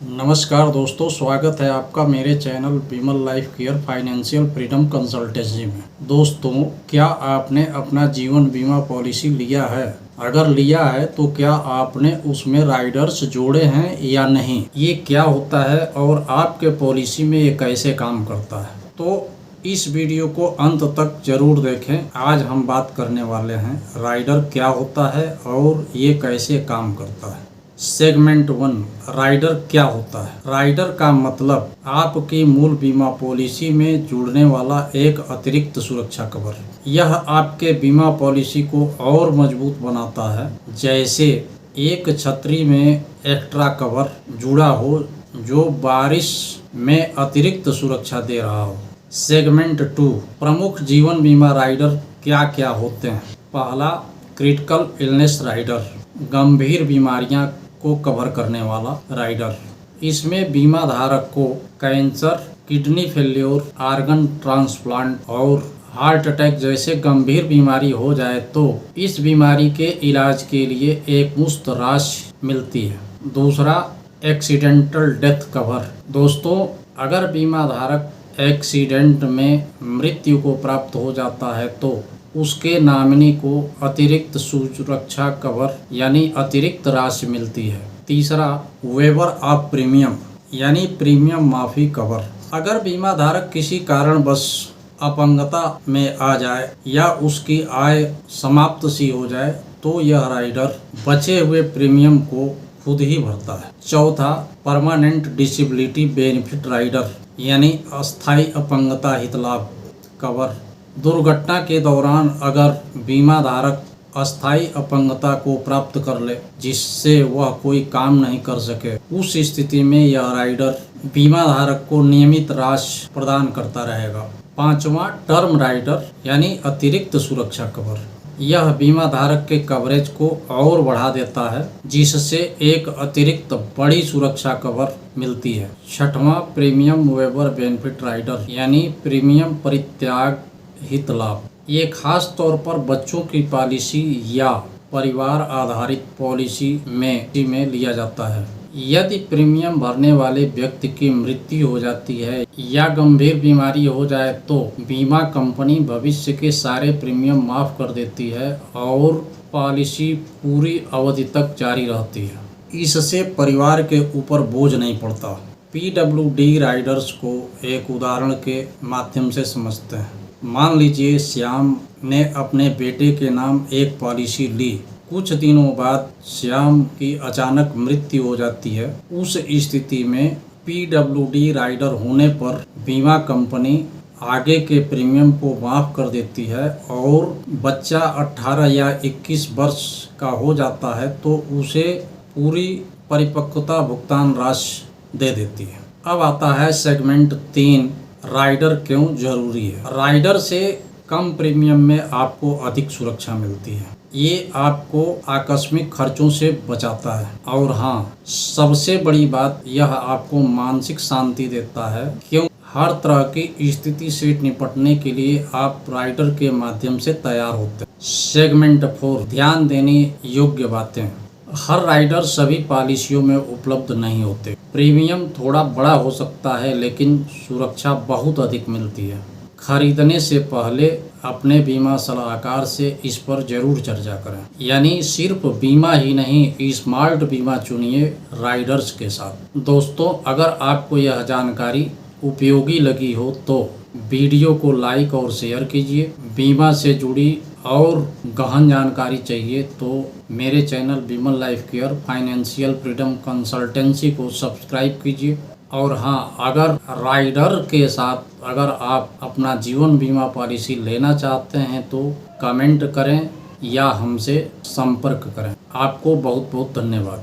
नमस्कार दोस्तों, स्वागत है आपका मेरे channel Vimal life care financial freedom consultancy में। दोस्तों, क्या आपने अपना जीवन बीमा पॉलिसी लिया है? अगर लिया है तो क्या आपने उसमें राइडर्स जोड़े हैं या नहीं? ये क्या होता है और आपके पॉलिसी में ये कैसे काम करता है? तो इस वीडियो को अंत तक जरूर देखें। आज हम बात करने वाले हैं राइडर क्या होता है और ये कैसे काम करता है। सेगमेंट 1, राइडर क्या होता है? राइडर का मतलब आपकी मूल बीमा पॉलिसी में जुड़ने वाला एक अतिरिक्त सुरक्षा कवर। यह आपके बीमा पॉलिसी को और मजबूत बनाता है, जैसे एक छतरी में एक्स्ट्रा कवर जुड़ा हो जो बारिश में अतिरिक्त सुरक्षा दे रहा हो। सेगमेंट 2, प्रमुख जीवन बीमा राइडर क्या क्या होते हैं? पहला, क्रिटिकल इलनेस राइडर, गंभीर बीमारियां को कवर करने वाला राइडर। इसमें बीमा धारक को cancer, kidney failure, organ transplant और हार्ट अटैक जैसे गंभीर बीमारी हो जाए तो इस बीमारी के इलाज के लिए एक मुफ्त राशि मिलती है। दूसरा, एक्सीडेंटल डेथ कवर। दोस्तों, अगर बीमा धारक एक्सीडेंट में मृत्यु को प्राप्त हो जाता है तो उसके नॉमिनी को अतिरिक्त सुरक्षा कवर यानी अतिरिक्त राशि मिलती है। तीसरा, वेवर ऑफ प्रीमियम यानी प्रीमियम माफी कवर। अगर बीमा धारक किसी कारणवश अपंगता में आ जाए या उसकी आय समाप्त सी हो जाए तो यह राइडर बचे हुए प्रीमियम को खुद ही भरता है। चौथा, परमानेंट डिसेबिलिटी बेनिफिट राइडर यानी अस्थायी अपंगता हितलाभ कवर। दुर्घटना के दौरान अगर बीमा धारक अस्थायी अपंगता को प्राप्त कर ले जिससे वह कोई काम नहीं कर सके, उस स्थिति में यह राइडर बीमा धारक को नियमित राशि प्रदान करता रहेगा। पांचवा, टर्म राइडर यानी अतिरिक्त सुरक्षा कवर। यह बीमा धारक के कवरेज को और बढ़ा देता है जिससे एक अतिरिक्त बड़ी सुरक्षा कवर मिलती है। छठवां, प्रीमियम वेवर बेनिफिट राइडर यानी प्रीमियम परित्याग हित लाभ। ये खास तौर पर बच्चों की पॉलिसी या परिवार आधारित पॉलिसी में लिया जाता है। यदि प्रीमियम भरने वाले व्यक्ति की मृत्यु हो जाती है या गंभीर बीमारी हो जाए तो बीमा कंपनी भविष्य के सारे प्रीमियम माफ कर देती है और पॉलिसी पूरी अवधि तक जारी रहती है। इससे परिवार के ऊपर बोझ नहीं पड़ता। PWD राइडर्स को एक उदाहरण के माध्यम से समझते हैं। मान लीजिए श्याम ने अपने बेटे के नाम एक पॉलिसी ली। कुछ दिनों बाद श्याम की अचानक मृत्यु हो जाती है। उस स्थिति में PWD राइडर होने पर बीमा कंपनी आगे के प्रीमियम को माफ कर देती है और बच्चा 18 या 21 वर्ष का हो जाता है तो उसे पूरी परिपक्वता भुगतान राशि दे देती है। अब आता है सेगमेंट 3, राइडर क्यों जरूरी है? राइडर से कम प्रीमियम में आपको अधिक सुरक्षा मिलती है। ये आपको आकस्मिक खर्चों से बचाता है और हाँ, सबसे बड़ी बात यह आपको मानसिक शांति देता है क्यों हर तरह की स्थिति से निपटने के लिए आप राइडर के माध्यम से तैयार होते हैं। सेगमेंट 4, ध्यान देने योग्य बातें। हर राइडर सभी पॉलिसियों में उपलब्ध नहीं होते। प्रीमियम थोड़ा बड़ा हो सकता है लेकिन सुरक्षा बहुत अधिक मिलती है। खरीदने से पहले अपने बीमा सलाहकार से इस पर जरूर चर्चा करें। यानी सिर्फ बीमा ही नहीं, स्मार्ट बीमा चुनिए राइडर्स के साथ। दोस्तों, अगर आपको यह जानकारी उपयोगी लगी हो तो वीडियो को लाइक और शेयर कीजिए। बीमा से जुड़ी और गहन जानकारी चाहिए तो मेरे channel Vimal life care financial freedom consultancy को सब्सक्राइब कीजिए। और हाँ, अगर राइडर के साथ अगर आप अपना जीवन बीमा पॉलिसी लेना चाहते हैं तो कमेंट करें या हमसे संपर्क करें। आपको बहुत बहुत धन्यवाद।